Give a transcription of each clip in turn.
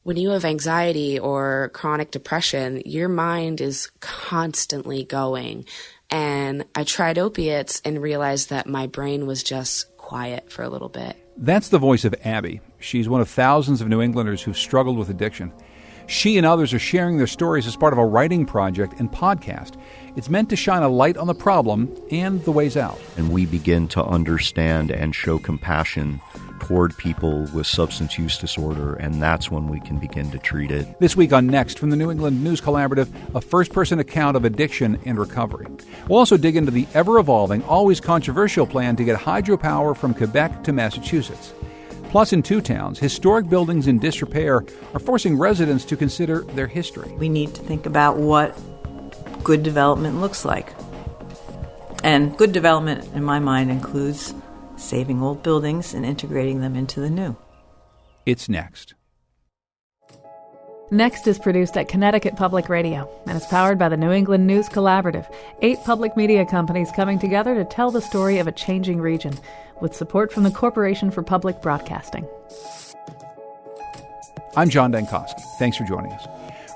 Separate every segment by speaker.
Speaker 1: When you have anxiety or chronic depression, your mind is constantly going. And I tried opiates and realized that my brain was just quiet for a little bit.
Speaker 2: That's the voice of Abby. She's one of thousands of New Englanders who've struggled with addiction. She and others are sharing their stories as part of a writing project and podcast. It's meant to shine a light on the problem and the ways out.
Speaker 3: And we begin to understand and show compassion toward people with substance use disorder, and that's when we can begin to treat it.
Speaker 2: This week on Next from the New England News Collaborative, a first-person account of addiction and recovery. We'll also dig into the ever-evolving, always controversial plan to get hydropower from Quebec to Massachusetts. Plus, in two towns, historic buildings in disrepair are forcing residents to consider their history.
Speaker 4: We need to think about what good development looks like. And good development, in my mind, includes saving old buildings and integrating them into the new.
Speaker 2: It's Next.
Speaker 5: Next is produced at Connecticut Public Radio and is powered by the New England News Collaborative, 8 public media companies coming together to tell the story of a changing region, with support from the Corporation for Public Broadcasting.
Speaker 2: I'm John Dankosky. Thanks for joining us.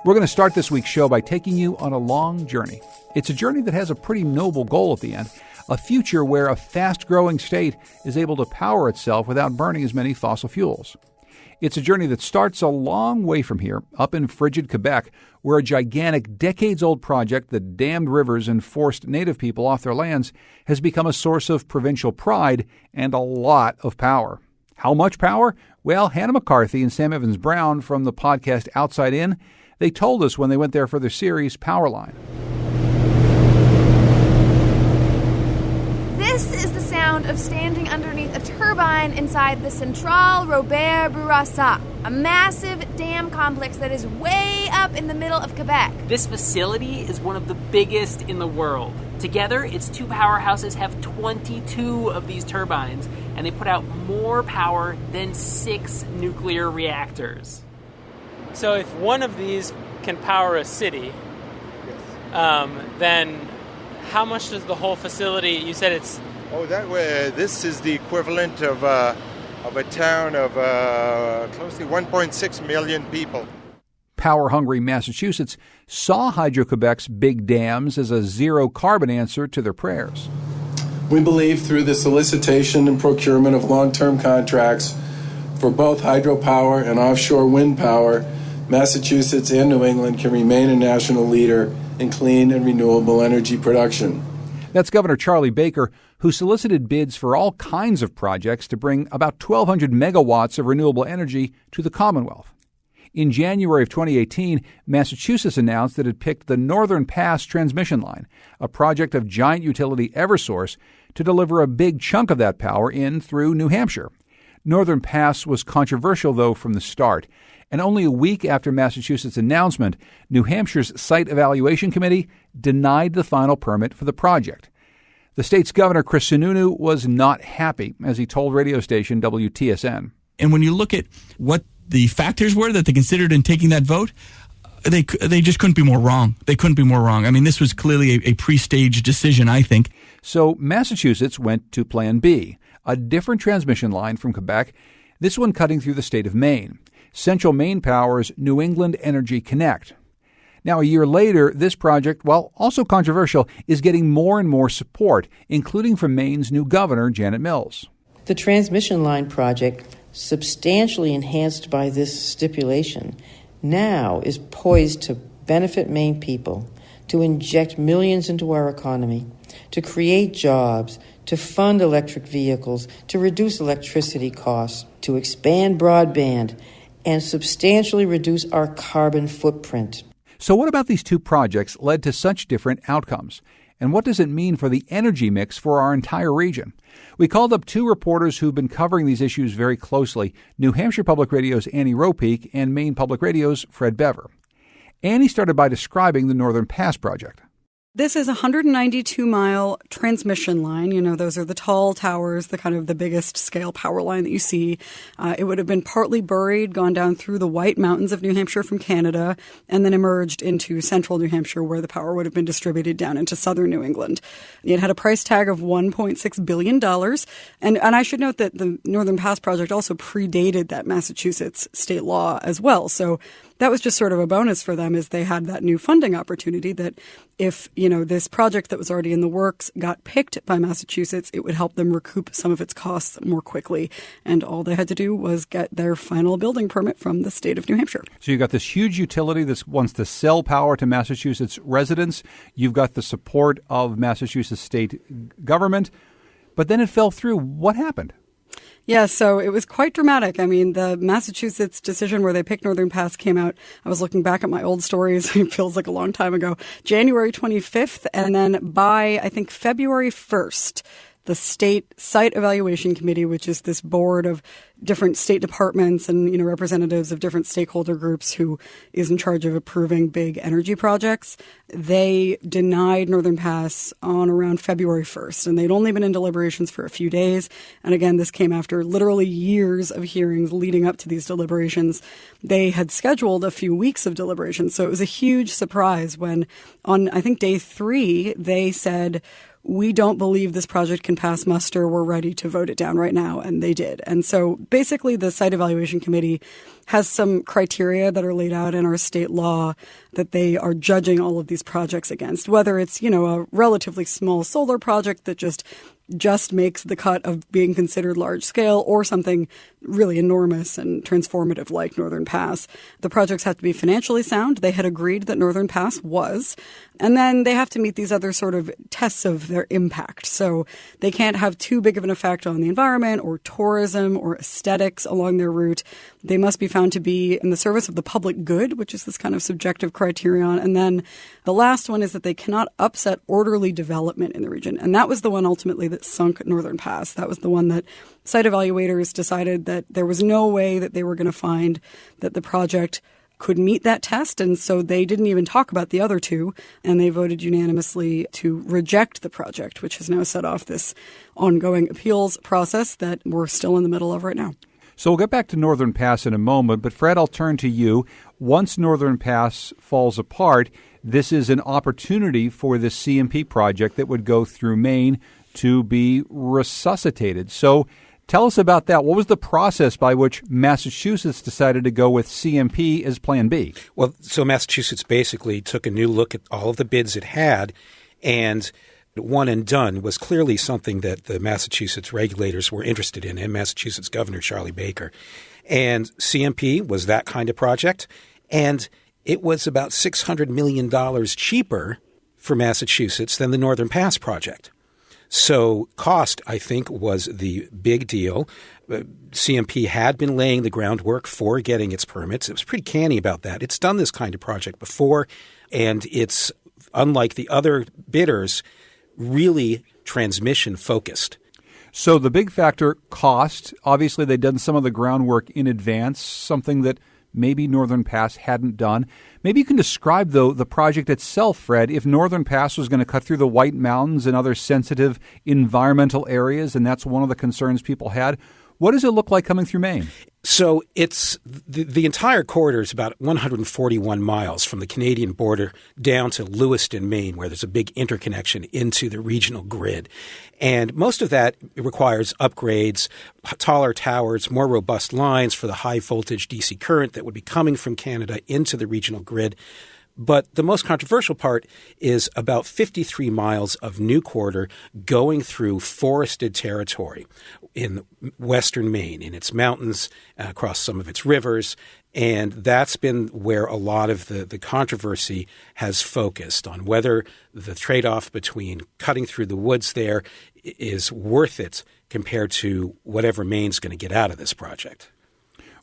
Speaker 2: We're going to start this week's show by taking you on a long journey. It's a journey that has a pretty noble goal at the end, a future where a fast-growing state is able to power itself without burning as many fossil fuels. It's a journey that starts a long way from here, up in frigid Quebec, where a gigantic, decades-old project that dammed rivers and forced native people off their lands has become a source of provincial pride and a lot of power. How much power? Well, Hannah McCarthy and Sam Evans-Brown from the podcast Outside In, they told us when they went there for their series, Powerline.
Speaker 6: This is the sound of standing underneath a turbine inside the Centrale Robert Bourassa, a massive dam complex that is way up in the middle of Quebec.
Speaker 7: This facility is one of the biggest in the world. Together, its 2 powerhouses have 22 of these turbines, and they put out more power than 6 nuclear reactors.
Speaker 8: So if one of these can power a city, then how much does the whole facility, you said it's...
Speaker 9: Oh, that way, this is the equivalent of a town of close to 1.6 million people.
Speaker 2: Power-hungry Massachusetts saw Hydro-Quebec's big dams as a zero-carbon answer to their prayers.
Speaker 10: We believe through the solicitation and procurement of long-term contracts for both hydropower and offshore wind power, Massachusetts and New England can remain a national leader in clean and renewable energy production.
Speaker 2: That's Governor Charlie Baker, who solicited bids for all kinds of projects to bring about 1,200 megawatts of renewable energy to the Commonwealth. In January of 2018, Massachusetts announced that it picked the Northern Pass transmission line, a project of giant utility Eversource, to deliver a big chunk of that power in through New Hampshire. Northern Pass was controversial, though, from the start. And only a week after Massachusetts' announcement, New Hampshire's Site Evaluation Committee denied the final permit for the project. The state's governor, Chris Sununu, was not happy, as he told radio station WTSN.
Speaker 11: And when you look at what the factors were that they considered in taking that vote, they just couldn't be more wrong. They couldn't be more wrong. I mean, this was clearly a pre-staged decision, I think.
Speaker 2: So Massachusetts went to Plan B, a different transmission line from Quebec, this one cutting through the state of Maine. Central Maine Power's New England Energy Connect. Now, a year later, this project, while also controversial, is getting more and more support, including from Maine's new governor, Janet Mills.
Speaker 12: The transmission line project, substantially enhanced by this stipulation, now is poised to benefit Maine people, to inject millions into our economy, to create jobs, to fund electric vehicles, to reduce electricity costs, to expand broadband, and substantially reduce our carbon footprint.
Speaker 2: So what about these two projects led to such different outcomes? And what does it mean for the energy mix for our entire region? We called up 2 reporters who've been covering these issues very closely, New Hampshire Public Radio's Annie Ropeek and Maine Public Radio's Fred Bever. Annie started by describing the Northern Pass project.
Speaker 13: This is a 192-mile transmission line. You know, those are the tall towers, the kind of the biggest scale power line that you see. It would have been partly buried, gone down through the White Mountains of New Hampshire from Canada, and then emerged into central New Hampshire, where the power would have been distributed down into southern New England. It had a price tag of $1.6 billion. And I should note that the Northern Pass project also predated that Massachusetts state law as well. So that was just sort of a bonus for them, as they had that new funding opportunity that if, you know, this project that was already in the works got picked by Massachusetts, it would help them recoup some of its costs more quickly. And all they had to do was get their final building permit from the state of New Hampshire.
Speaker 2: So you've got this huge utility that wants to sell power to Massachusetts residents. You've got the support of Massachusetts state government. But then it fell through. What happened?
Speaker 13: Yeah, so it was quite dramatic. I mean, the Massachusetts decision where they picked Northern Pass came out. I was looking back at my old stories. It feels like a long time ago. January 25th. And then by, I think, February 1st, the State Site Evaluation Committee, which is this board of different state departments and, you know, representatives of different stakeholder groups who is in charge of approving big energy projects, they denied Northern Pass on around February 1st. And they'd only been in deliberations for a few days. And again, this came after literally years of hearings leading up to these deliberations. They had scheduled a few weeks of deliberations. So it was a huge surprise when on, I think, day 3, they said, we don't believe this project can pass muster. We're ready to vote it down right now. And they did. And so basically the Site Evaluation Committee has some criteria that are laid out in our state law that they are judging all of these projects against, whether it's, you know, a relatively small solar project that just makes the cut of being considered large scale, or something really enormous and transformative like Northern Pass. The projects have to be financially sound. They had agreed that Northern Pass was. And then they have to meet these other sort of tests of their impact. So they can't have too big of an effect on the environment or tourism or aesthetics along their route. They must be found to be in the service of the public good, which is this kind of subjective criterion. And then the last one is that they cannot upset orderly development in the region. And that was the one ultimately that sunk Northern Pass. That was the one that site evaluators decided that there was no way that they were going to find that the project could meet that test. And so they didn't even talk about the other two. And they voted unanimously to reject the project, which has now set off this ongoing appeals process that we're still in the middle of right now.
Speaker 2: So we'll get back to Northern Pass in a moment. But Fred, I'll turn to you. Once Northern Pass falls apart, this is an opportunity for the CMP project that would go through Maine to be resuscitated. So tell us about that. What was the process by which Massachusetts decided to go with CMP as Plan B?
Speaker 14: Well, so Massachusetts basically took a new look at all of the bids it had, and one and done was clearly something that the Massachusetts regulators were interested in, and Massachusetts Governor Charlie Baker. And CMP was that kind of project, and it was about $600 million cheaper for Massachusetts than the Northern Pass project. So cost, I think, was the big deal. CMP had been laying the groundwork for getting its permits. It was pretty canny about that. It's done this kind of project before, and it's, unlike the other bidders, really transmission focused.
Speaker 2: So the big factor, cost. Obviously, they'd done some of the groundwork in advance, something that maybe Northern Pass hadn't done. Maybe you can describe, though, the project itself, Fred. If Northern Pass was going to cut through the White Mountains and other sensitive environmental areas, and that's one of the concerns people had, what does it look like coming through Maine?
Speaker 14: So it's the entire corridor is about 141 miles from the Canadian border down to Lewiston, Maine, where there's a big interconnection into the regional grid. And most of that requires upgrades, taller towers, more robust lines for the high voltage DC current that would be coming from Canada into the regional grid. But the most controversial part is about 53 miles of new corridor going through forested territory in western Maine, in its mountains, across some of its rivers. And that's been where a lot of the controversy has focused on whether the trade-off between cutting through the woods there is worth it compared to whatever Maine's going to get out of this project.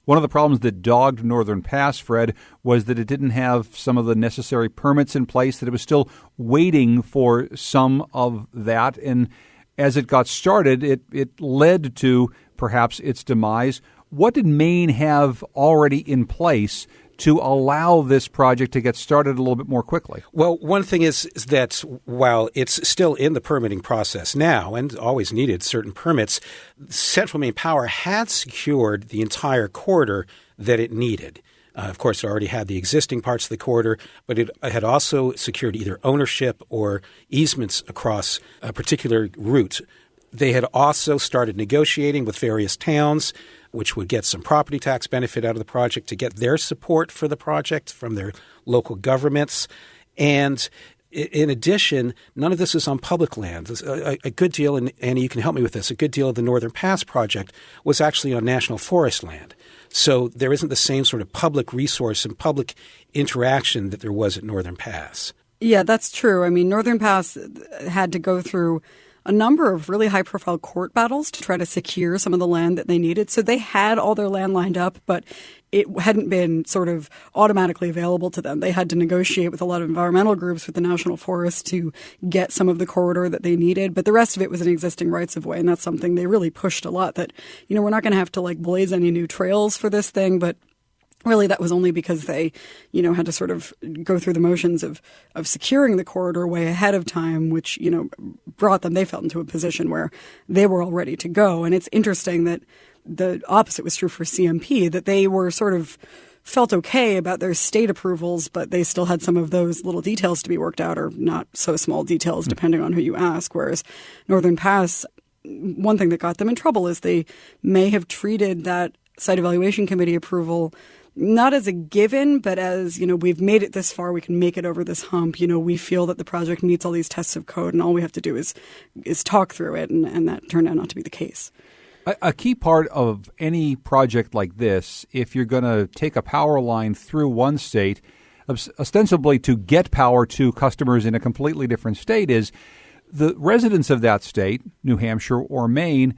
Speaker 2: One of the problems that dogged Northern Pass, Fred, was that it didn't have some of the necessary permits in place, that it was still waiting for some of that. And as it got started, it led to perhaps its demise. What did Maine have already in place to allow this project to get started a little bit more quickly?
Speaker 14: Well, one thing is that while it's still in the permitting process now and always needed certain permits, Central Maine Power had secured the entire corridor that it needed. Of course, it already had the existing parts of the corridor, but it had also secured either ownership or easements across a particular route. They had also started negotiating with various towns, which would get some property tax benefit out of the project to get their support for the project from their local governments. And in addition, none of this is on public land. A good deal, and Annie, you can help me with this, a good deal of the Northern Pass project was actually on national forest land. So there isn't the same sort of public resource and public interaction that there was at Northern Pass.
Speaker 13: Yeah, that's true. I mean, Northern Pass had to go through a number of really high-profile court battles to try to secure some of the land that they needed. So they had all their land lined up, but it hadn't been sort of automatically available to them. They had to negotiate with a lot of environmental groups with the National Forest to get some of the corridor that they needed. But the rest of it was an existing rights-of-way, and that's something they really pushed a lot, that, we're not going to have to blaze any new trails for this thing, but really, that was only because they, had to sort of go through the motions of securing the corridor way ahead of time, which, brought them, they felt, into a position where they were all ready to go. And it's interesting that the opposite was true for CMP, that they were sort of felt okay about their state approvals, but they still had some of those little details to be worked out, or not so small details, depending on who you ask. Whereas Northern Pass, one thing that got them in trouble is they may have treated that site evaluation committee approval not as a given, but as, we've made it this far, we can make it over this hump. We feel that the project meets all these tests of code, and all we have to do is talk through it, and that turned out not to be the case.
Speaker 2: A key part of any project like this, if you're going to take a power line through one state, ostensibly to get power to customers in a completely different state, is the residents of that state, New Hampshire or Maine,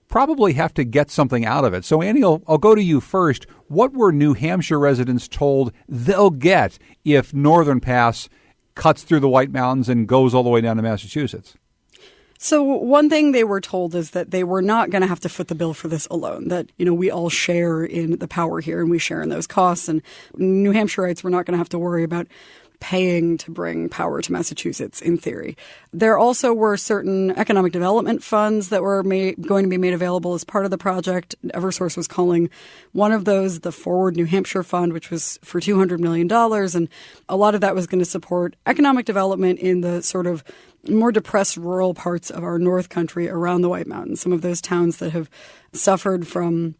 Speaker 2: probably have to get something out of it. So, Annie, I'll go to you first. What were New Hampshire residents told they'll get if Northern Pass cuts through the White Mountains and goes all the way down to Massachusetts?
Speaker 13: So one thing they were told is that they were not going to have to foot the bill for this alone, that, we all share in the power here and we share in those costs. And New Hampshireites were not going to have to worry about paying to bring power to Massachusetts, in theory. There also were certain economic development funds that were going to be made available as part of the project. Eversource was calling one of those the Forward New Hampshire Fund, which was for $200 million. And a lot of that was going to support economic development in the sort of more depressed rural parts of our North Country around the White Mountains, some of those towns that have suffered from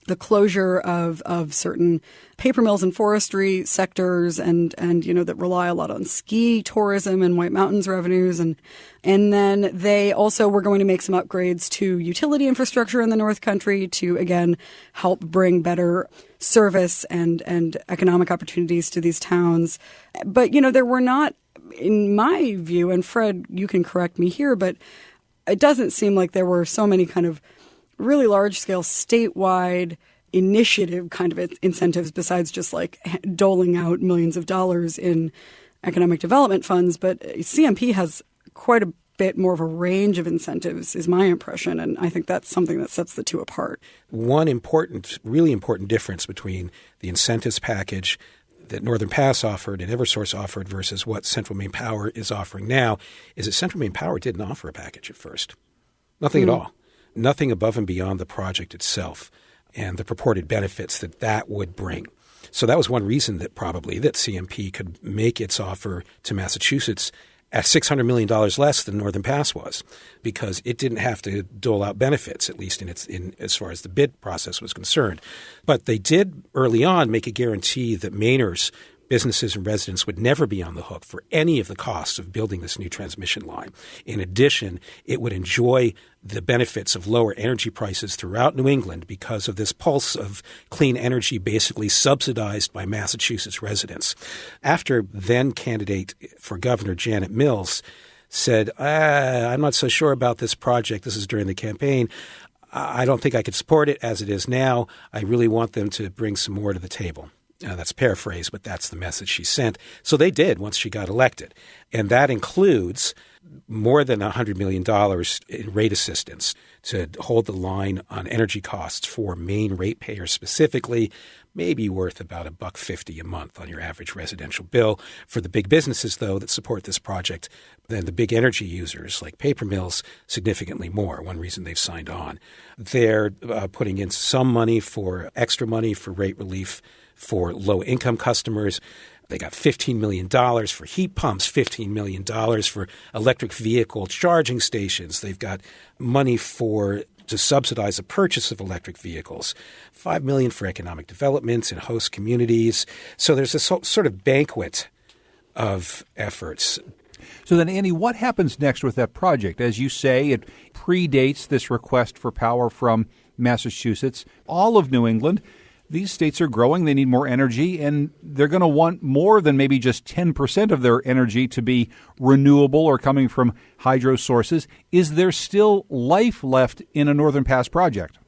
Speaker 13: the closure of certain paper mills and forestry sectors, and that rely a lot on ski tourism and White Mountains revenues. And then they also were going to make some upgrades to utility infrastructure in the North Country to, again, help bring better service and economic opportunities to these towns. But, there were not, in my view, and Fred, you can correct me here, but it doesn't seem like there were so many kind of really large-scale statewide initiative kind of incentives besides just doling out millions of dollars in economic development funds. But CMP has quite a bit more of a range of incentives, is my impression, and I think that's something that sets the two apart.
Speaker 14: One really important difference between the incentives package that Northern Pass offered and Eversource offered versus what Central Maine Power is offering now is that Central Maine Power didn't offer a package at first. Nothing at all. Nothing above and beyond the project itself and the purported benefits that would bring. So that was one reason that CMP could make its offer to Massachusetts at $600 million less than Northern Pass was, because it didn't have to dole out benefits, at least in as far as the bid process was concerned. But they did early on make a guarantee that Mainers, businesses and residents, would never be on the hook for any of the costs of building this new transmission line. In addition, it would enjoy the benefits of lower energy prices throughout New England because of this pulse of clean energy basically subsidized by Massachusetts residents. After then candidate for governor Janet Mills said, I'm not so sure about this project. This is during the campaign. I don't think I could support it as it is now. I really want them to bring some more to the table. That's paraphrased, but that's the message she sent. So they did once she got elected. And that includes more than $100 million in rate assistance to hold the line on energy costs for Maine ratepayers specifically, maybe worth about $1.50 a month on your average residential bill. For the big businesses, though, that support this project, then the big energy users like paper mills, significantly more. One reason they've signed on. They're putting in some extra money for rate relief for low-income customers. They got $15 million for heat pumps, $15 million for electric vehicle charging stations. They've got money to subsidize the purchase of electric vehicles, $5 million for economic development in host communities. So there's a sort of banquet of efforts.
Speaker 2: So then, Annie, what happens next with that project? As you say, it predates this request for power from Massachusetts, all of New England. These states are growing. They need more energy, and they're going to want more than maybe just 10% of their energy to be renewable or coming from hydro sources. Is there still life left in a Northern Pass project?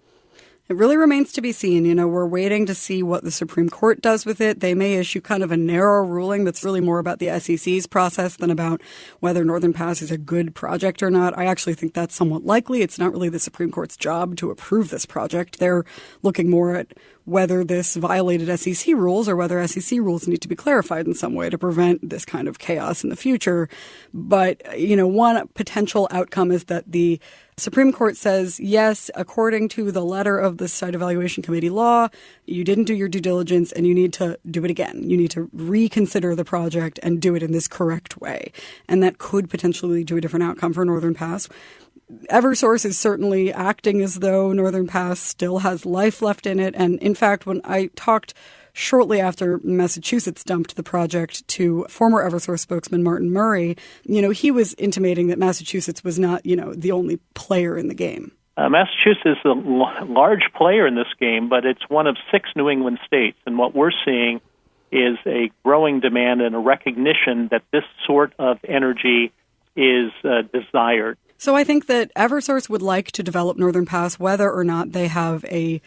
Speaker 13: It really remains to be seen. We're waiting to see what the Supreme Court does with it. They may issue kind of a narrow ruling that's really more about the SEC's process than about whether Northern Pass is a good project or not. I actually think that's somewhat likely. It's not really the Supreme Court's job to approve this project. They're looking more at whether this violated SEC rules or whether SEC rules need to be clarified in some way to prevent this kind of chaos in the future. But, one potential outcome is that the Supreme Court says, yes, according to the letter of the Site Evaluation Committee law, you didn't do your due diligence and you need to do it again. You need to reconsider the project and do it in this correct way. And that could potentially lead to a different outcome for Northern Pass. Eversource is certainly acting as though Northern Pass still has life left in it. And in fact, when I talked shortly after Massachusetts dumped the project to former Eversource spokesman Martin Murray, he was intimating that Massachusetts was not, the only player in the game.
Speaker 15: Massachusetts is a large player in this game, but it's one of 6 New England states. And what we're seeing is a growing demand and a recognition that this sort of energy is desired.
Speaker 13: So I think that Eversource would like to develop Northern Pass whether or not they have a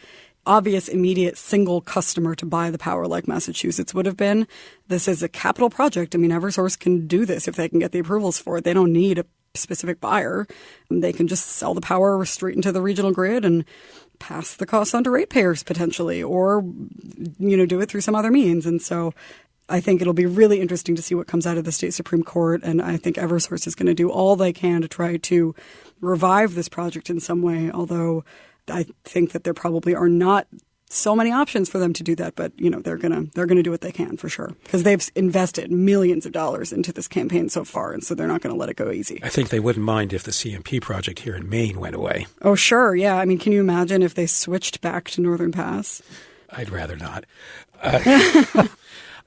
Speaker 13: obvious, immediate single customer to buy the power like Massachusetts would have been. This is a capital project. I mean, Eversource can do this if they can get the approvals for it. They don't need a specific buyer. They can just sell the power straight into the regional grid and pass the costs on to ratepayers potentially, or, do it through some other means. And so I think it'll be really interesting to see what comes out of the state Supreme Court. And I think Eversource is going to do all they can to try to revive this project in some way, although I think that there probably are not so many options for them to do that, but they're gonna do what they can for sure, because they've invested millions of dollars into this campaign so far, and so they're not going to let it go easy.
Speaker 14: I think they wouldn't mind if the CMP project here in Maine went away.
Speaker 13: Oh, sure, yeah. I mean, can you imagine if they switched back to Northern Pass?
Speaker 14: I'd rather not.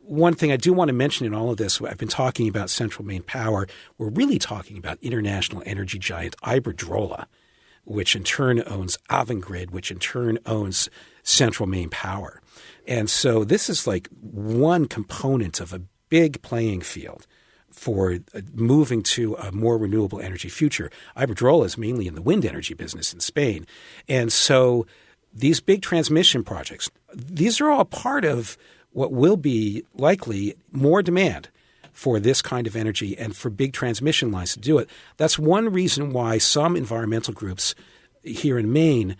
Speaker 14: One thing I do want to mention in all of this, I've been talking about Central Maine Power. We're really talking about international energy giant Iberdrola, which in turn owns Avangrid, which in turn owns Central Maine Power. And so this is like one component of a big playing field for moving to a more renewable energy future. Iberdrola is mainly in the wind energy business in Spain. And so these big transmission projects, these are all part of what will be likely more demand for this kind of energy and for big transmission lines to do it. That's one reason why some environmental groups here in Maine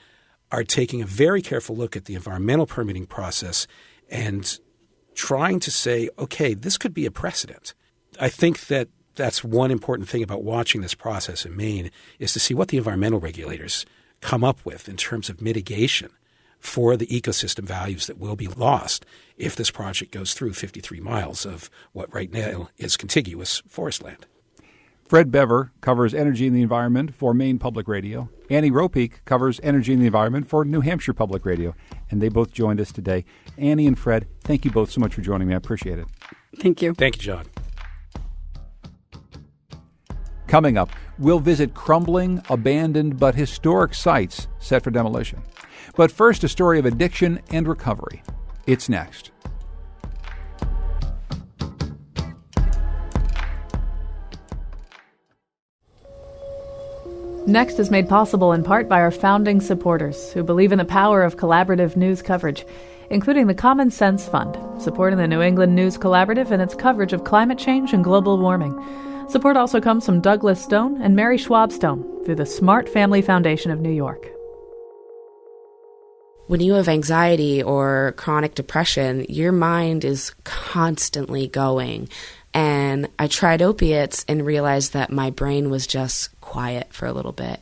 Speaker 14: are taking a very careful look at the environmental permitting process and trying to say, okay, this could be a precedent. I think that that's one important thing about watching this process in Maine is to see what the environmental regulators come up with in terms of mitigation for the ecosystem values that will be lost if this project goes through 53 miles of what right now is contiguous forest land.
Speaker 2: Fred Bever covers energy and the environment for Maine Public Radio. Annie Ropeek covers energy and the environment for New Hampshire Public Radio. And they both joined us today. Annie and Fred, thank you both so much for joining me. I appreciate it.
Speaker 13: Thank you.
Speaker 14: Thank you, John.
Speaker 2: Coming up, we'll visit crumbling, abandoned, but historic sites set for demolition. But first, a story of addiction and recovery. It's next.
Speaker 5: Next is made possible in part by our founding supporters who believe in the power of collaborative news coverage, including the Common Sense Fund, supporting the New England News Collaborative and its coverage of climate change and global warming. Support also comes from Douglas Stone and Mary Schwab Stone through the Smart Family Foundation of New York.
Speaker 1: When you have anxiety or chronic depression, your mind is constantly going. And I tried opiates and realized that my brain was just quiet for a little bit.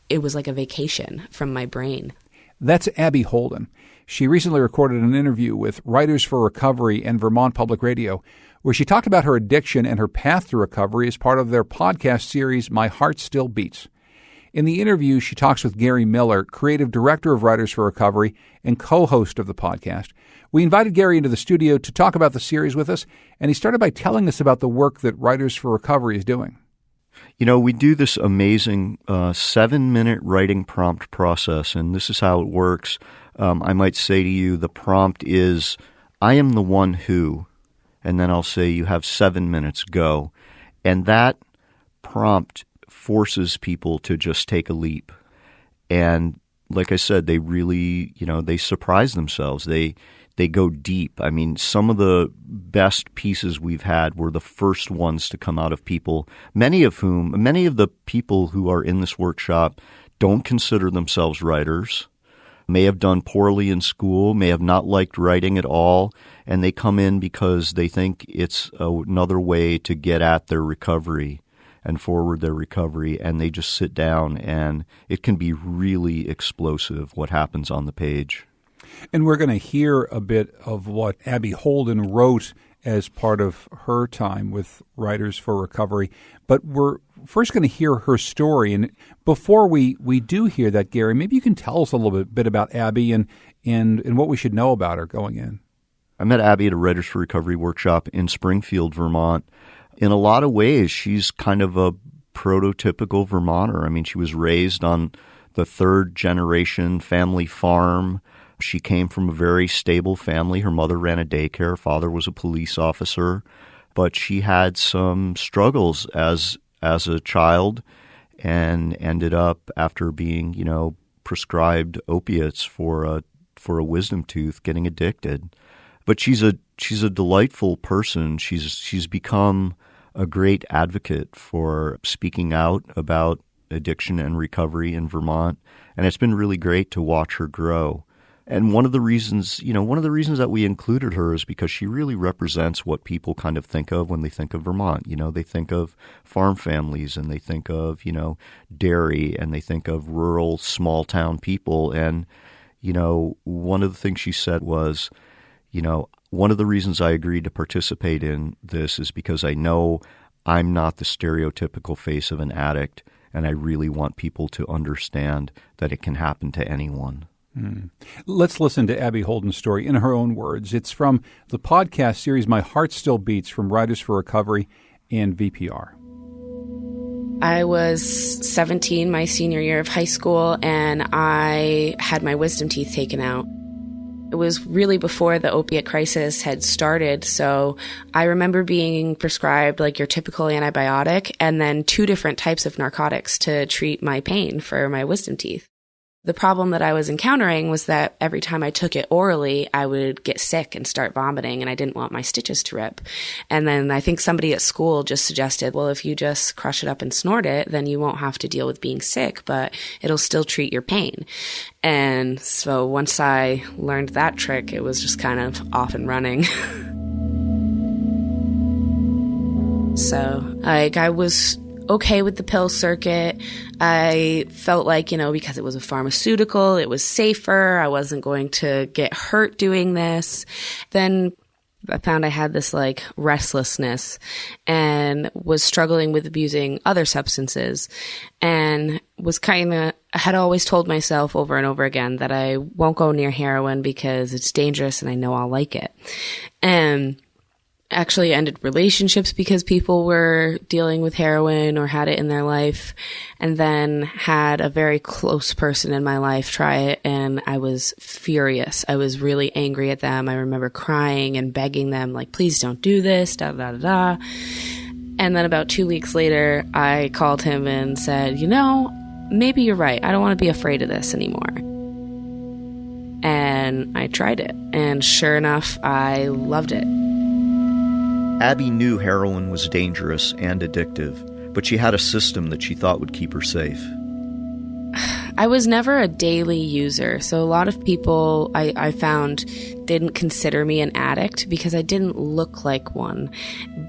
Speaker 1: It was like a vacation from my brain.
Speaker 2: That's Abby Holden. She recently recorded an interview with Writers for Recovery and Vermont Public Radio, where she talked about her addiction and her path to recovery as part of their podcast series, My Heart Still Beats. In the interview, she talks with Gary Miller, creative director of Writers for Recovery and co-host of the podcast. We invited Gary into the studio to talk about the series with us, and he started by telling us about the work that Writers for Recovery is doing.
Speaker 3: You know, we do this amazing 7-minute writing prompt process, and this is how it works. I might say to you, the prompt is, I am the one who, and then I'll say, you have 7 minutes, go. And that prompt forces people to just take a leap. And like I said, they really, they surprise themselves. They go deep. I mean, some of the best pieces we've had were the first ones to come out of people, many of the people who are in this workshop don't consider themselves writers, may have done poorly in school, may have not liked writing at all, and they come in because they think it's another way to get at their recovery and forward their recovery, and they just sit down, and it can be really explosive what happens on the page.
Speaker 2: And we're going to hear a bit of what Abby Holden wrote as part of her time with Writers for Recovery. But we're first going to hear her story. And before we do hear that, Gary, maybe you can tell us a little bit about Abby and what we should know about her going in.
Speaker 3: I met Abby at a Writers for Recovery workshop in Springfield, Vermont. In a lot of ways, she's kind of a prototypical Vermonter. I mean, she was raised on the third-generation family farm. She came from a very stable family. Her mother ran a daycare. Her father was a police officer. But she had some struggles as a child and ended up, after being, prescribed opiates for a wisdom tooth, getting addicted. But she's a delightful person. She's become a great advocate for speaking out about addiction and recovery in Vermont. And it's been really great to watch her grow. And one of the reasons that we included her is because she really represents what people kind of think of when they think of Vermont. They think of farm families, and they think of, dairy, and they think of rural, small town people. And, one of the things she said was, one of the reasons I agreed to participate in this is because I know I'm not the stereotypical face of an addict, and I really want people to understand that it can happen to anyone.
Speaker 2: Let's listen to Abby Holden's story in her own words. It's from the podcast series My Heart Still Beats from Writers for Recovery and VPR.
Speaker 1: I was 17, my senior year of high school, and I had my wisdom teeth taken out. It was really before the opiate crisis had started, so I remember being prescribed like your typical antibiotic and then 2 different types of narcotics to treat my pain for my wisdom teeth. The problem that I was encountering was that every time I took it orally, I would get sick and start vomiting, and I didn't want my stitches to rip. And then I think somebody at school just suggested, well, if you just crush it up and snort it, then you won't have to deal with being sick, but it'll still treat your pain. And so once I learned that trick, it was just kind of off and running. So I was okay with the pill circuit. I felt like, because it was a pharmaceutical, it was safer. I wasn't going to get hurt doing this. Then I found I had this restlessness and was struggling with abusing other substances, and had always told myself over and over again that I won't go near heroin because it's dangerous and I know I'll like it. And actually ended relationships because people were dealing with heroin or had it in their life, and then had a very close person in my life try it, and I was furious. I was really angry at them. I remember crying and begging them, please don't do this, da da da da. And then about 2 weeks later, I called him and said, maybe you're right. I don't want to be afraid of this anymore. And I tried it, and sure enough, I loved it.
Speaker 3: Abby knew heroin was dangerous and addictive, but she had a system that she thought would keep her safe.
Speaker 1: I was never a daily user, so a lot of people I found didn't consider me an addict because I didn't look like one.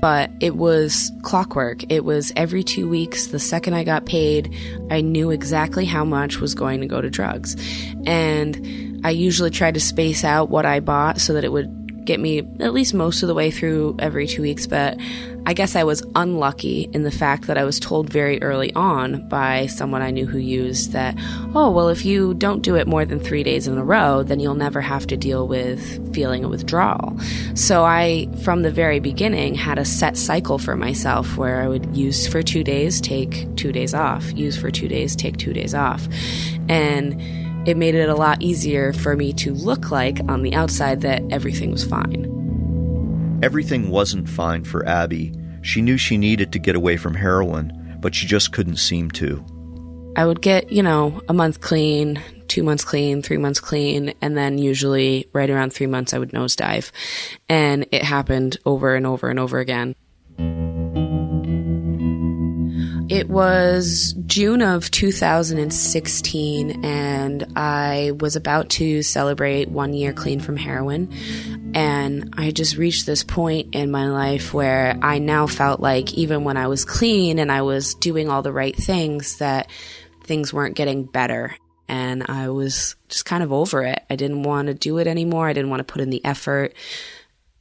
Speaker 1: But it was clockwork. It was every 2 weeks, the second I got paid, I knew exactly how much was going to go to drugs. And I usually tried to space out what I bought so that it would get me at least most of the way through every 2 weeks, but I guess I was unlucky in the fact that I was told very early on by someone I knew who used that, oh, well, if you don't do it more than 3 days in a row, then you'll never have to deal with feeling a withdrawal. So I, from the very beginning, had a set cycle for myself where I would use for 2 days, take 2 days off, use for 2 days, take 2 days off. And it made it a lot easier for me to look like on the outside that everything was fine.
Speaker 3: Everything wasn't fine for Abby. She knew she needed to get away from heroin, but she just couldn't seem to.
Speaker 1: I would get, a month clean, 2 months clean, 3 months clean, and then usually right around 3 months I would nosedive. And it happened over and over and over again. It was June of 2016, and I was about to celebrate 1 year clean from heroin. And I just reached this point in my life where I now felt like even when I was clean and I was doing all the right things, that things weren't getting better. And I was just kind of over it. I didn't want to do it anymore. I didn't want to put in the effort.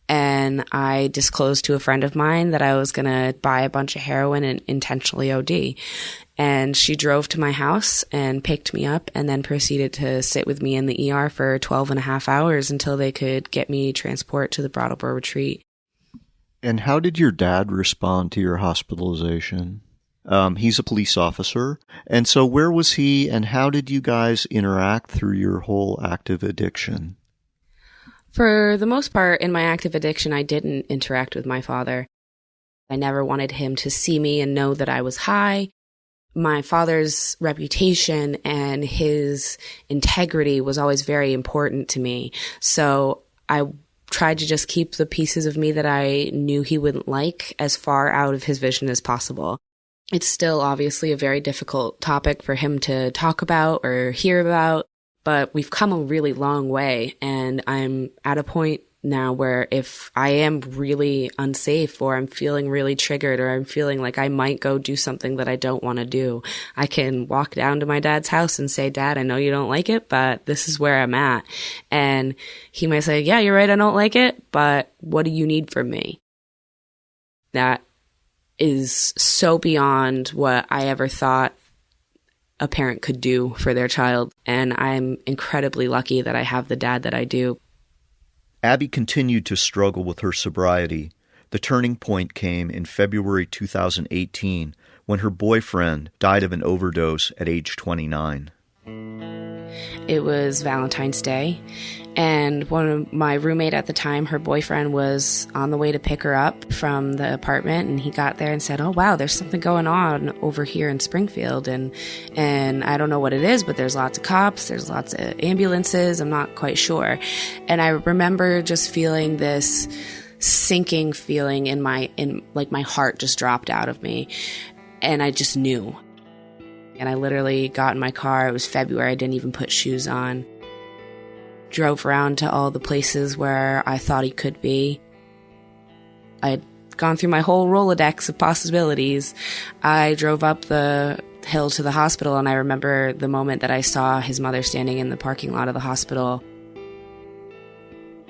Speaker 1: And I disclosed to a friend of mine that I was going to buy a bunch of heroin and intentionally OD. And she drove to my house and picked me up and then proceeded to sit with me in the ER for 12 and a half hours until they could get me transport to the Brattleboro retreat.
Speaker 3: And how did your dad respond to your hospitalization? He's a police officer. And so where was he and how did you guys interact through your whole active addiction?
Speaker 1: For the most part, in my active addiction, I didn't interact with my father. I never wanted him to see me and know that I was high. My father's reputation and his integrity was always very important to me. So I tried to just keep the pieces of me that I knew he wouldn't like as far out of his vision as possible. It's still obviously a very difficult topic for him to talk about or hear about. But we've come a really long way, and I'm at a point now where if I am really unsafe or I'm feeling really triggered or I'm feeling like I might go do something that I don't want to do, I can walk down to my dad's house and say, Dad, I know you don't like it, but this is where I'm at. And he might say, yeah, you're right, I don't like it, but what do you need from me? That is so beyond what I ever thought a parent could do for their child, and I'm incredibly lucky that I have the dad that I do.
Speaker 3: Abby continued to struggle with her sobriety. The turning point came in February 2018 when her boyfriend died of an overdose at age 29.
Speaker 1: It was Valentine's Day, and my roommate at the time, her boyfriend was on the way to pick her up from the apartment, and he got there and said, oh, wow, there's something going on over here in Springfield, and I don't know what it is, but there's lots of cops, there's lots of ambulances, I'm not quite sure. And I remember just feeling this sinking feeling in my heart just dropped out of me, and I just knew. And I literally got in my car. It was February. I didn't even put shoes on. Drove around to all the places where I thought he could be. I'd gone through my whole Rolodex of possibilities. I drove up the hill to the hospital, and I remember the moment that I saw his mother standing in the parking lot of the hospital.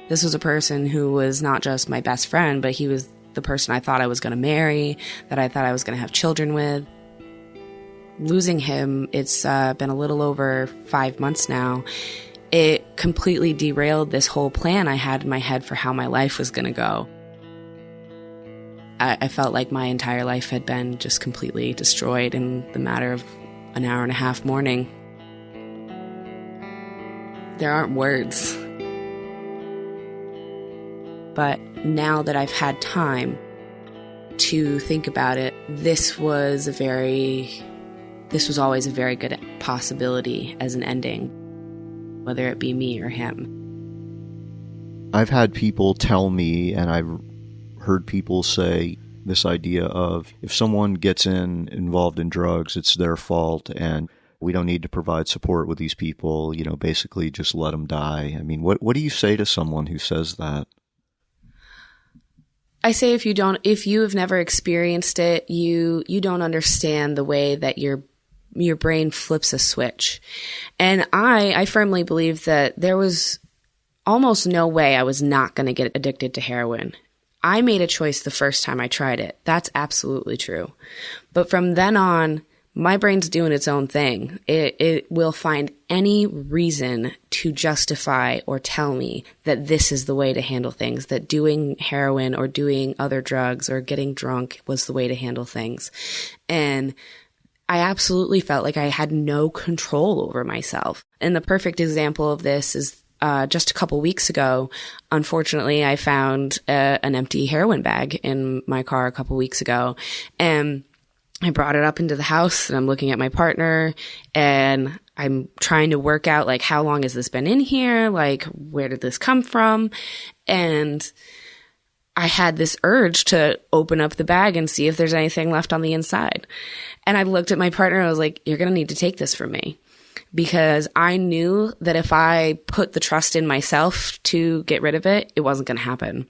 Speaker 1: This was a person who was not just my best friend, but he was the person I thought I was going to marry, that I thought I was going to have children with. Losing him, it's been a little over 5 months now. It completely derailed this whole plan I had in my head for how my life was going to go. I felt like my entire life had been just completely destroyed in the matter of an hour and a half morning. There aren't words. But now that I've had time to think about it, this was always a very good possibility as an ending, whether it be me or him.
Speaker 3: I've had people tell me, and I've heard people say this idea of if someone gets involved in drugs, it's their fault, and we don't need to provide support with these people, basically just let them die. I mean, what do you say to someone who says that?
Speaker 1: I say if you have never experienced it, you don't understand the way that your brain flips a switch. And I firmly believe that there was almost no way I was not going to get addicted to heroin. I made a choice the first time I tried it. That's absolutely true. But from then on, my brain's doing its own thing. It will find any reason to justify or tell me that this is the way to handle things, that doing heroin or doing other drugs or getting drunk was the way to handle things. And I absolutely felt like I had no control over myself. And the perfect example of this is just a couple weeks ago, unfortunately, I found an empty heroin bag in my car a couple weeks ago. And I brought it up into the house, and I'm looking at my partner, and I'm trying to work out, like, how long has this been in here? Like, where did this come from? And I had this urge to open up the bag and see if there's anything left on the inside. And I looked at my partner, and I was like, you're going to need to take this from me. Because I knew that if I put the trust in myself to get rid of it, it wasn't going to happen.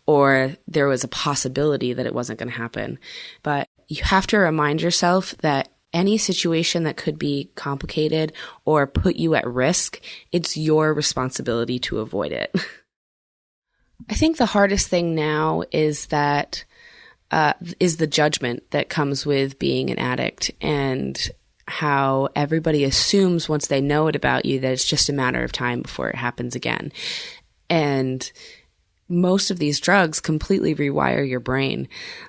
Speaker 1: Or there was a possibility that it wasn't going to happen. But you have to remind yourself that any situation that could be complicated or put you at risk, it's your responsibility to avoid it. I think the hardest thing now is that is the judgment that comes with being an addict, and how everybody assumes once they know it about you that it's just a matter of time before it happens again. And most of these drugs completely rewire your brain.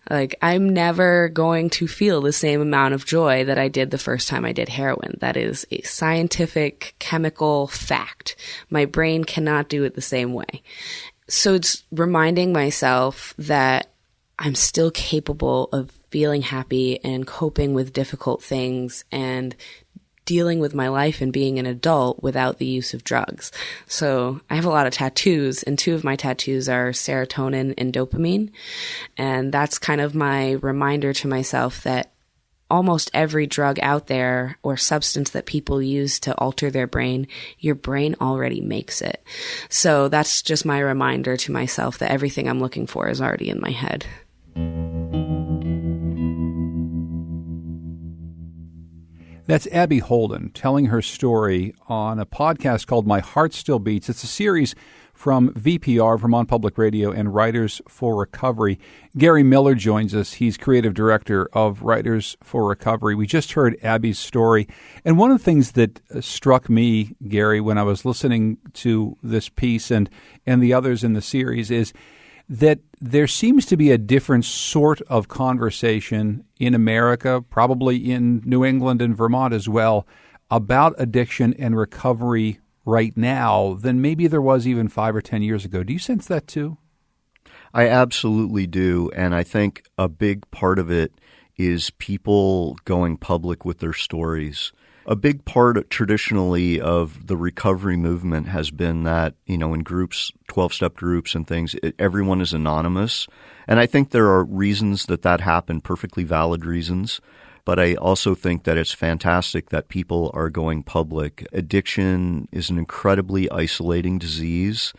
Speaker 1: Like, I'm never going to feel the same amount of joy that I did the first time I did heroin. That is a scientific, chemical fact. My brain cannot do it the same way. So it's reminding myself that I'm still capable of feeling happy and coping with difficult things and dealing with my life and being an adult without the use of drugs. So I have a lot of tattoos, and 2 of my tattoos are serotonin and dopamine. And that's kind of my reminder to myself that almost every drug out there or substance that people use to alter their brain, your brain already makes it. So that's just my reminder to myself that everything I'm looking for is already in my head.
Speaker 2: That's Abby Holden telling her story on a podcast called My Heart Still Beats. It's a series from VPR, Vermont Public Radio, and Writers for Recovery. Gary Miller joins us. He's creative director of Writers for Recovery. We just heard Abby's story. And one of the things that struck me, Gary, when I was listening to this piece and the others in the series is that there seems to be a different sort of conversation in America, probably in New England and Vermont as well, about addiction and recovery right now than maybe there was even 5 or 10 years ago. Do you sense that too?
Speaker 3: I absolutely do. And I think a big part of it is people going public with their stories. A big part traditionally of the recovery movement has been that, in groups, 12-step groups and things, everyone is anonymous. And I think there are reasons that happened, perfectly valid reasons. But I also think that it's fantastic that people are going public. Addiction is an incredibly isolating disease.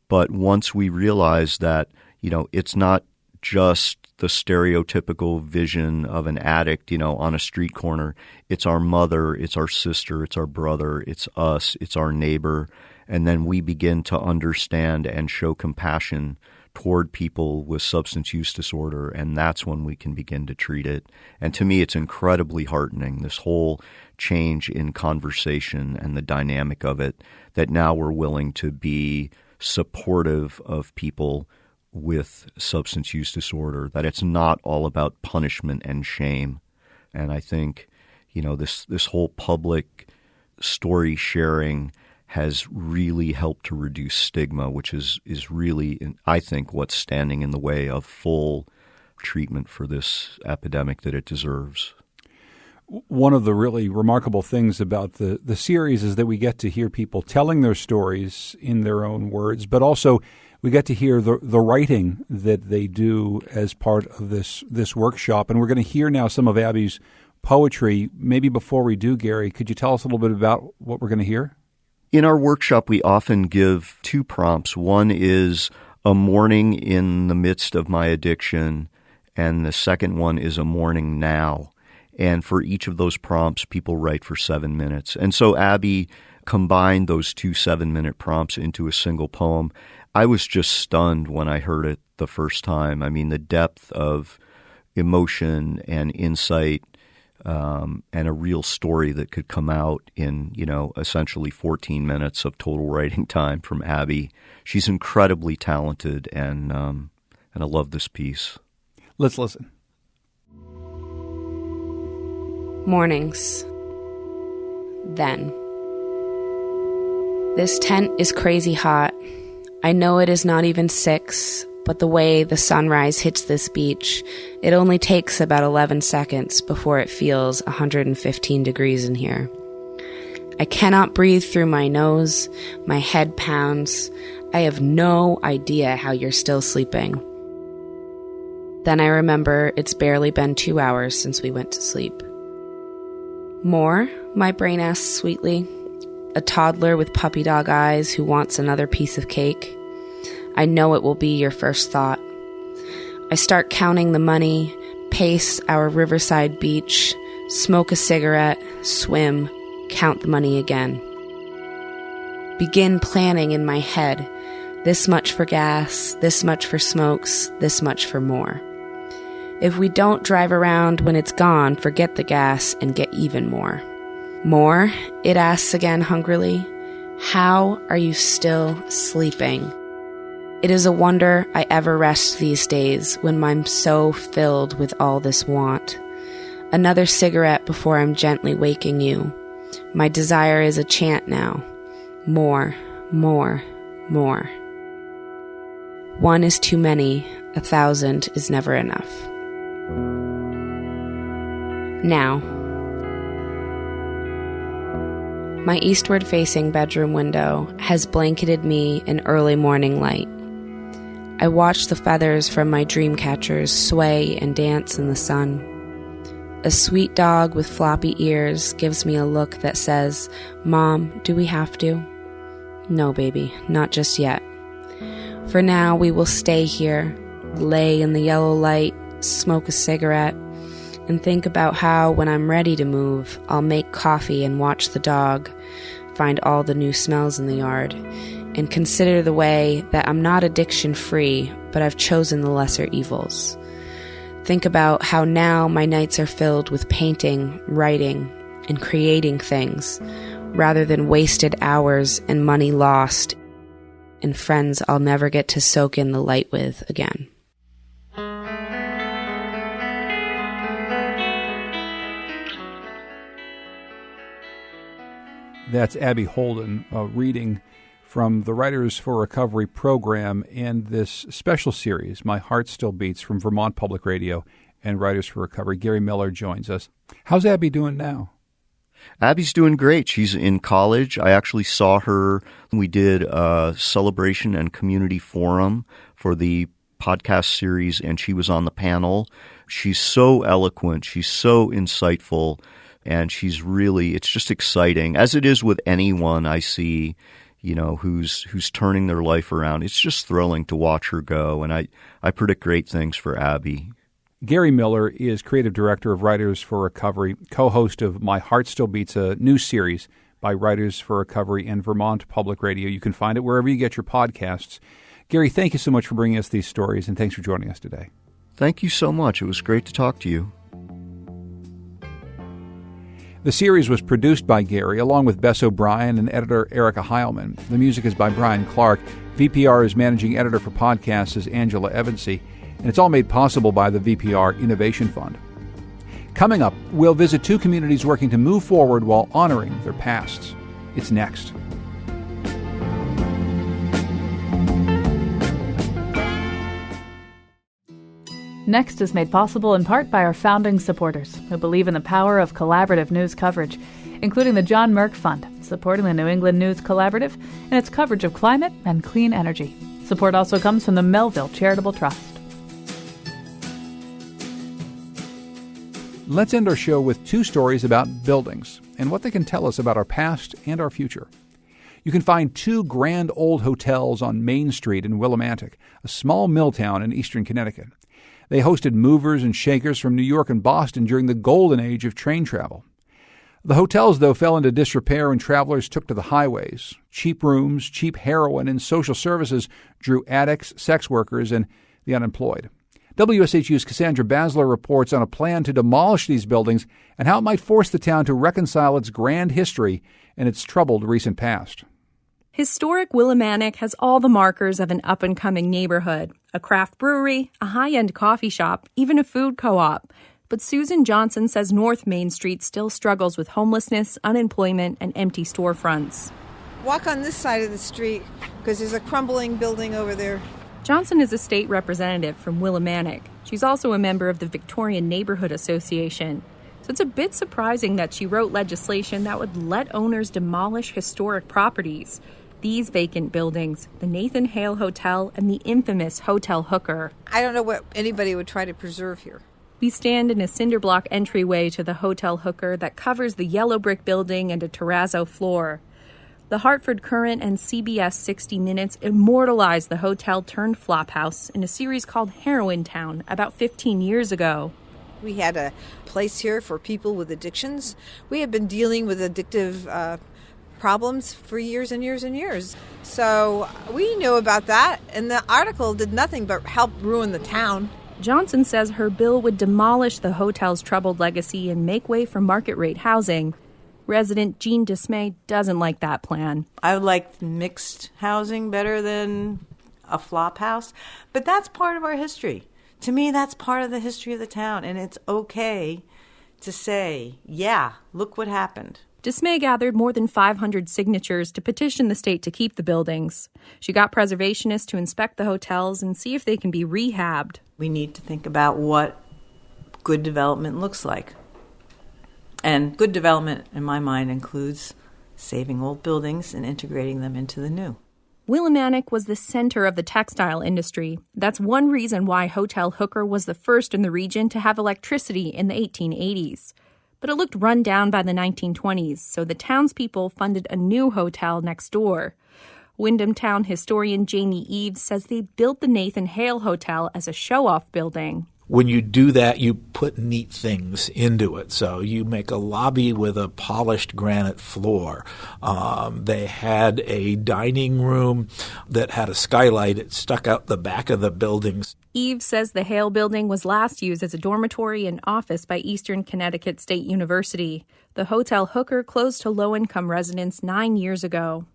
Speaker 3: But once we realize that, it's not just the stereotypical vision of an addict, on a street corner. It's our mother, it's our sister, it's our brother, it's us, it's our neighbor. And then we begin to understand and show compassion toward people with substance use disorder, and that's when we can begin to treat it. And to me, it's incredibly heartening, this whole change in conversation and the dynamic of it, that now we're willing to be supportive of people with substance use disorder, that it's not all about punishment and shame. And I think, this whole public story sharing has really helped to reduce stigma, which is really, I think, what's standing in the way of full treatment for this epidemic that it deserves.
Speaker 2: One of the really remarkable things about the series is that we get to hear people telling their stories in their own words, but also We got to hear the writing that they do as part of this workshop, and we're going to hear now some of Abby's poetry. Maybe before we do, Gary, could you tell us a little bit about what we're going to hear?
Speaker 3: In our workshop, we often give two prompts. One is a morning in the midst of my addiction, and the second one is a morning now. And for each of those prompts, people write for 7 minutes. And so Abby combined those two 7-minute prompts into a single poem. I was just stunned when I heard it the first time. I mean, the depth of emotion and insight and a real story that could come out in, essentially 14 minutes of total writing time from Abby. She's incredibly talented, and I love this piece.
Speaker 2: Let's listen.
Speaker 1: Mornings. Then. This tent is crazy hot. I know it is not even 6, but the way the sunrise hits this beach, it only takes about 11 seconds before it feels 115 degrees in here. I cannot breathe through my nose. My head pounds. I have no idea how you're still sleeping. Then I remember it's barely been 2 hours since we went to sleep. More? My brain asks sweetly. A toddler with puppy dog eyes who wants another piece of cake. I know it will be your first thought. I start counting the money, pace our riverside beach, smoke a cigarette, swim, count the money again. Begin planning in my head. This much for gas, this much for smokes, this much for more. If we don't drive around when it's gone, forget the gas and get even more. More? It asks again hungrily. How are you still sleeping? It is a wonder I ever rest these days when I'm so filled with all this want. Another cigarette before I'm gently waking you. My desire is a chant now. More, more, more. 1 is too many, 1,000 is never enough. Now. My eastward-facing bedroom window has blanketed me in early morning light. I watch the feathers from my dream catchers sway and dance in the sun. A sweet dog with floppy ears gives me a look that says, "Mom, do we have to?" No, baby, not just yet. For now, we will stay here, lay in the yellow light, smoke a cigarette, and think about how, when I'm ready to move, I'll make coffee and watch the dog, find all the new smells in the yard, and consider the way that I'm not addiction-free, but I've chosen the lesser evils. Think about how now my nights are filled with painting, writing, and creating things, rather than wasted hours and money lost, and friends I'll never get to soak in the light with again.
Speaker 2: That's Abby Holden reading from the Writers for Recovery program and this special series, My Heart Still Beats, from Vermont Public Radio and Writers for Recovery. Gary Miller joins us. How's Abby doing now?
Speaker 3: Abby's doing great. She's in college. I actually saw her. We did a celebration and community forum for the podcast series, and she was on the panel. She's so eloquent. She's so insightful. And she's really, it's just exciting, as it is with anyone I see, who's turning their life around. It's just thrilling to watch her go, and I predict great things for Abby.
Speaker 2: Gary Miller is creative director of Writers for Recovery, co-host of My Heart Still Beats, a new series by Writers for Recovery and Vermont Public Radio. You can find it wherever you get your podcasts. Gary, thank you so much for bringing us these stories, and thanks for joining us today.
Speaker 3: Thank you so much. It was great to talk to you.
Speaker 2: The series was produced by Gary, along with Bess O'Brien and editor Erica Heilman. The music is by Brian Clark. VPR's managing editor for podcasts is Angela Evansy, and it's all made possible by the VPR Innovation Fund. Coming up, we'll visit two communities working to move forward while honoring their pasts. It's next.
Speaker 5: Next is made possible in part by our founding supporters who believe in the power of collaborative news coverage, including the John Merck Fund, supporting the New England News Collaborative and its coverage of climate and clean energy. Support also comes from the Melville Charitable Trust.
Speaker 2: Let's end our show with two stories about buildings and what they can tell us about our past and our future. You can find two grand old hotels on Main Street in Willimantic, a small mill town in eastern Connecticut. They hosted movers and shakers from New York and Boston during the golden age of train travel. The hotels, though, fell into disrepair when travelers took to the highways. Cheap rooms, cheap heroin, and social services drew addicts, sex workers, and the unemployed. WSHU's Cassandra Basler reports on a plan to demolish these buildings and how it might force the town to reconcile its grand history and its troubled recent past.
Speaker 16: Historic Willimantic has all the markers of an up-and-coming neighborhood. A craft brewery, a high-end coffee shop, even a food co-op. But Susan Johnson says North Main Street still struggles with homelessness, unemployment, and empty storefronts.
Speaker 17: Walk on this side of the street because there's a crumbling building over there.
Speaker 16: Johnson is a state representative from Willimantic. She's also a member of the Victorian Neighborhood Association. So it's a bit surprising that she wrote legislation that would let owners demolish historic properties. These vacant buildings, the Nathan Hale Hotel and the infamous Hotel Hooker.
Speaker 17: I don't know what anybody would try to preserve here.
Speaker 16: We stand in a cinder block entryway to the Hotel Hooker that covers the yellow brick building and a terrazzo floor. The Hartford Courant and CBS 60 Minutes immortalized the hotel-turned-flophouse in a series called Heroin Town about 15 years ago.
Speaker 17: We had a place here for people with addictions. We have been dealing with addictive problems for years and years and years. So we knew about that, and the article did nothing but help ruin the town.
Speaker 16: Johnson says her bill would demolish the hotel's troubled legacy and make way for market-rate housing. Resident Jean Dismay doesn't like that plan.
Speaker 4: I would like mixed housing better than a flop house, but that's part of our history. To me, that's part of the history of the town, and it's okay to say, yeah, look what happened.
Speaker 16: Dismay gathered more than 500 signatures to petition the state to keep the buildings. She got preservationists to inspect the hotels and see if they can be rehabbed.
Speaker 4: We need to think about what good development looks like. And good development, in my mind, includes saving old buildings and integrating them into the new.
Speaker 16: Willimantic was the center of the textile industry. That's one reason why Hotel Hooker was the first in the region to have electricity in the 1880s. But it looked run down by the 1920s, so the townspeople funded a new hotel next door. Wyndham Town historian Jamie Eves says they built the Nathan Hale Hotel as a show-off building.
Speaker 18: When you do that, you put neat things into it. So you make a lobby with a polished granite floor. They had a dining room that had a skylight. It stuck out the back of the buildings.
Speaker 16: Eve says the Hale building was last used as a dormitory and office by Eastern Connecticut State University. The Hotel Hooker closed to low-income residents 9 years ago.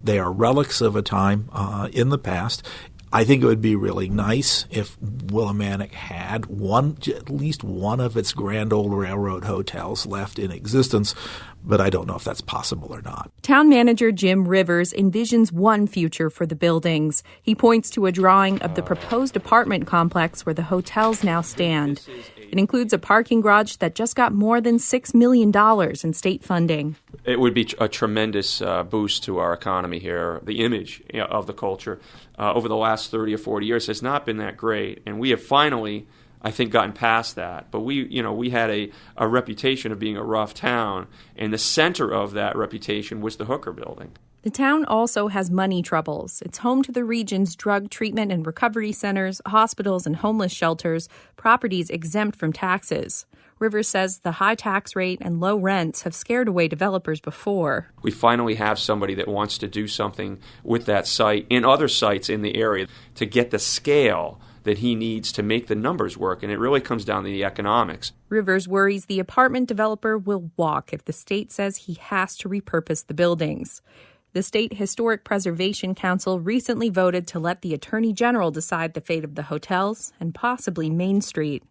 Speaker 18: They are relics of a time in the past. I think it would be really nice if Willimantic had at least one of its grand old railroad hotels left in existence, but I don't know if that's possible or not.
Speaker 16: Town manager Jim Rivers envisions one future for the buildings. He points to a drawing of the proposed apartment complex where the hotels now stand. It includes a parking garage that just got more than $6 million in state funding.
Speaker 19: It would be a tremendous boost to our economy here. The image of the culture over the last 30 or 40 years has not been that great, and we have finally, I think, gotten past that. But we had a reputation of being a rough town, and the center of that reputation was the Hooker building.
Speaker 16: The town also has money troubles. It's home to the region's drug treatment and recovery centers, hospitals and homeless shelters, properties exempt from taxes. Rivers says the high tax rate and low rents have scared away developers before.
Speaker 19: We finally have somebody that wants to do something with that site and other sites in the area to get the scale that he needs to make the numbers work, and it really comes down to the economics.
Speaker 16: Rivers worries the apartment developer will walk if the state says he has to repurpose the buildings. The State Historic Preservation Council recently voted to let the Attorney General decide the fate of the hotels and possibly Main Street.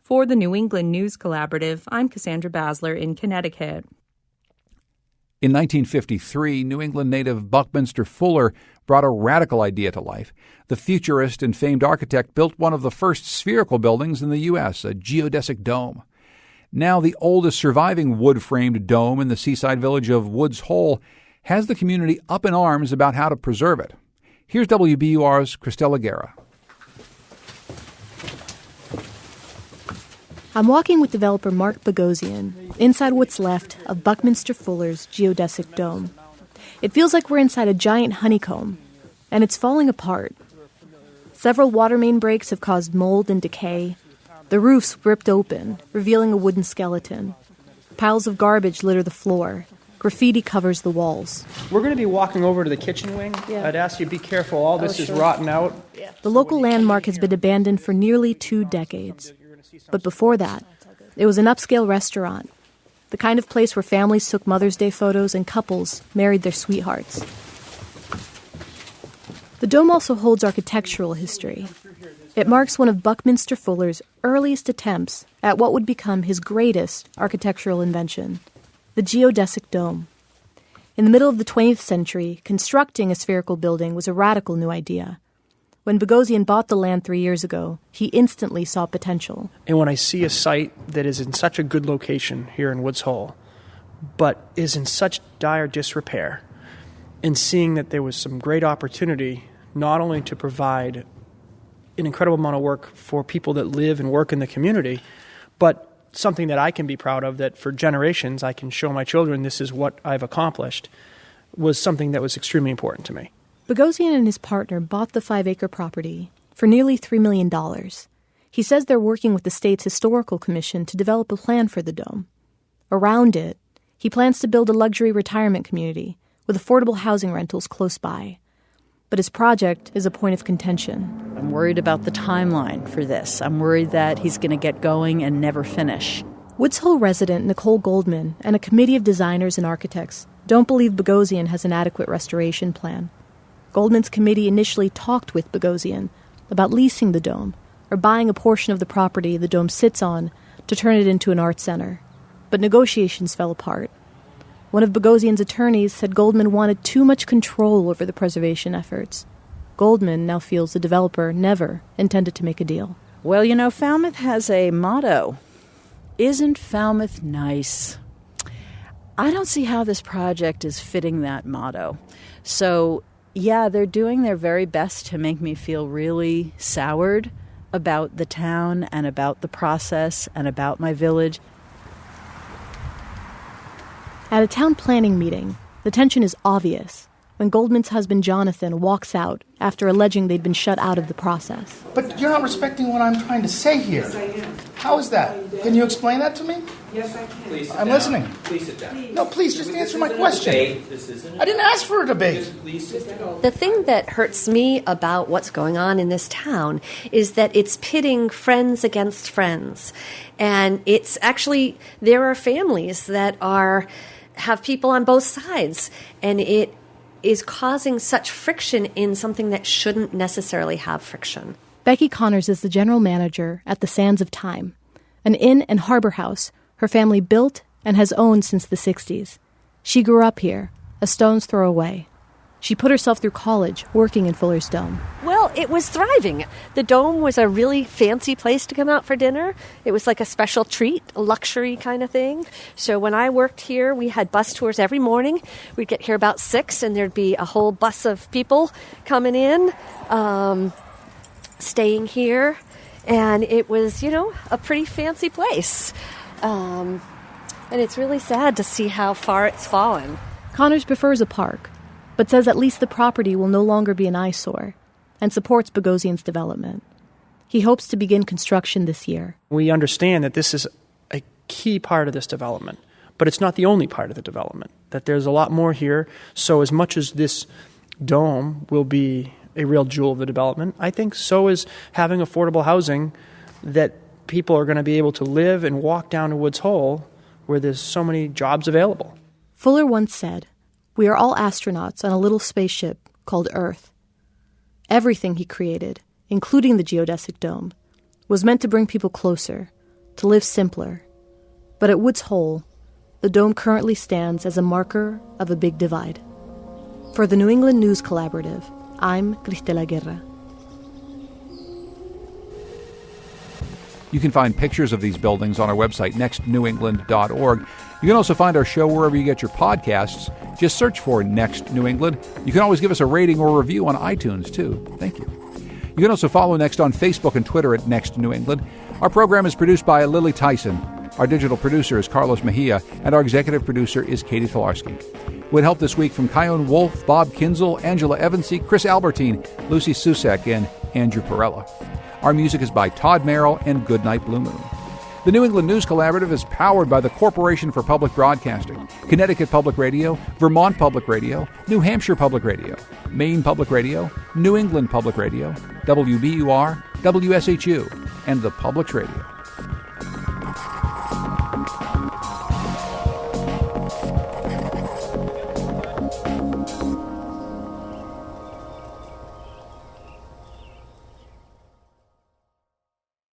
Speaker 16: For the New England News Collaborative, I'm Cassandra Basler in Connecticut.
Speaker 2: In 1953, New England native Buckminster Fuller brought a radical idea to life. The futurist and famed architect built one of the first spherical buildings in the U.S., a geodesic dome. Now the oldest surviving wood-framed dome in the seaside village of Woods Hole has the community up in arms about how to preserve it. Here's WBUR's Cristela Guerra.
Speaker 16: I'm walking with developer Mark Bogosian inside what's left of Buckminster Fuller's geodesic dome. It feels like we're inside a giant honeycomb, and it's falling apart. Several water main breaks have caused mold and decay. The roof's ripped open, revealing a wooden skeleton. Piles of garbage litter the floor. Graffiti covers the walls.
Speaker 20: We're going to be walking over to the kitchen wing. Yeah. I'd ask you to be careful. All this is rotten out.
Speaker 16: The local landmark has been abandoned for nearly 2 decades. But before that, it was an upscale restaurant, the kind of place where families took Mother's Day photos and couples married their sweethearts. The dome also holds architectural history. It marks one of Buckminster Fuller's earliest attempts at what would become his greatest architectural invention, the geodesic dome. In the middle of the 20th century, constructing a spherical building was a radical new idea. When Bogosian bought the land 3 years ago, he instantly saw potential.
Speaker 20: And when I see a site that is in such a good location here in Woods Hole, but is in such dire disrepair, and seeing that there was some great opportunity not only to provide an incredible amount of work for people that live and work in the community, but something that I can be proud of, that for generations I can show my children this is what I've accomplished, was something that was extremely important to me.
Speaker 16: Bogosian and his partner bought the 5-acre property for nearly $3 million. He says they're working with the state's historical commission to develop a plan for the dome. Around it, he plans to build a luxury retirement community with affordable housing rentals close by. But his project is a point of contention.
Speaker 21: I'm worried about the timeline for this. I'm worried that he's going to get going and never finish.
Speaker 16: Woods Hole resident Nicole Goldman and a committee of designers and architects don't believe Bogosian has an adequate restoration plan. Goldman's committee initially talked with Bogosian about leasing the dome or buying a portion of the property the dome sits on to turn it into an art center. But negotiations fell apart. One of Bogosian's attorneys said Goldman wanted too much control over the preservation efforts. Goldman now feels the developer never intended to make a deal.
Speaker 21: Well, you know, Falmouth has a motto. Isn't Falmouth nice? I don't see how this project is fitting that motto. So, yeah, they're doing their very best to make me feel really soured about the town and about the process and about my village.
Speaker 16: At a town planning meeting, the tension is obvious when Goldman's husband Jonathan walks out after alleging they'd been shut out of the process.
Speaker 22: But you're not respecting what I'm trying to say here.
Speaker 23: Yes, I am.
Speaker 22: How is that? Can you explain that to me?
Speaker 23: Yes, I can.
Speaker 22: Please I'm listening.
Speaker 23: Please sit down.
Speaker 22: No, please, just answer my question. I didn't ask for a debate.
Speaker 24: The thing that hurts me about what's going on in this town is that it's pitting friends against friends. And it's actually, there are families that have people on both sides, and it is causing such friction in something that shouldn't necessarily have friction.
Speaker 16: Becky Connors is the general manager at the Sands of Time, an inn and harbor house her family built and has owned since the 60s. She grew up here, a stone's throw away. She put herself through college working in Fuller's Dome.
Speaker 24: Well, it was thriving. The Dome was a really fancy place to come out for dinner. It was like a special treat, a luxury kind of thing. So when I worked here, we had bus tours every morning. We'd get here about 6, and there'd be a whole bus of people coming in, staying here. And it was, a pretty fancy place. And it's really sad to see how far it's fallen.
Speaker 16: Connors prefers a park, but says at least the property will no longer be an eyesore, and supports Bogosian's development. He hopes to begin construction this year.
Speaker 20: We understand that this is a key part of this development, but it's not the only part of the development, that there's a lot more here. So as much as this dome will be a real jewel of the development, I think so is having affordable housing that people are going to be able to live and walk down to Woods Hole where there's so many jobs available.
Speaker 16: Fuller once said, "We are all astronauts on a little spaceship called Earth." Everything he created, including the geodesic dome, was meant to bring people closer, to live simpler. But at Woods Hole, the dome currently stands as a marker of a big divide. For the New England News Collaborative, I'm Cristela Guerra.
Speaker 2: You can find pictures of these buildings on our website, nextnewengland.org. You can also find our show wherever you get your podcasts. Just search for Next New England. You can always give us a rating or review on iTunes, too. Thank you. You can also follow Next on Facebook and Twitter at Next New England. Our program is produced by Lily Tyson. Our digital producer is Carlos Mejia, and our executive producer is Katie Filarski. With help this week from Kyone Wolf, Bob Kinzel, Angela Evansy, Chris Albertine, Lucy Susek, and Andrew Perella. Our music is by Todd Merrill and Goodnight Blue Moon. The New England News Collaborative is powered by the Corporation for Public Broadcasting, Connecticut Public Radio, Vermont Public Radio, New Hampshire Public Radio, Maine Public Radio, New England Public Radio, WBUR, WSHU, and the Public Radio.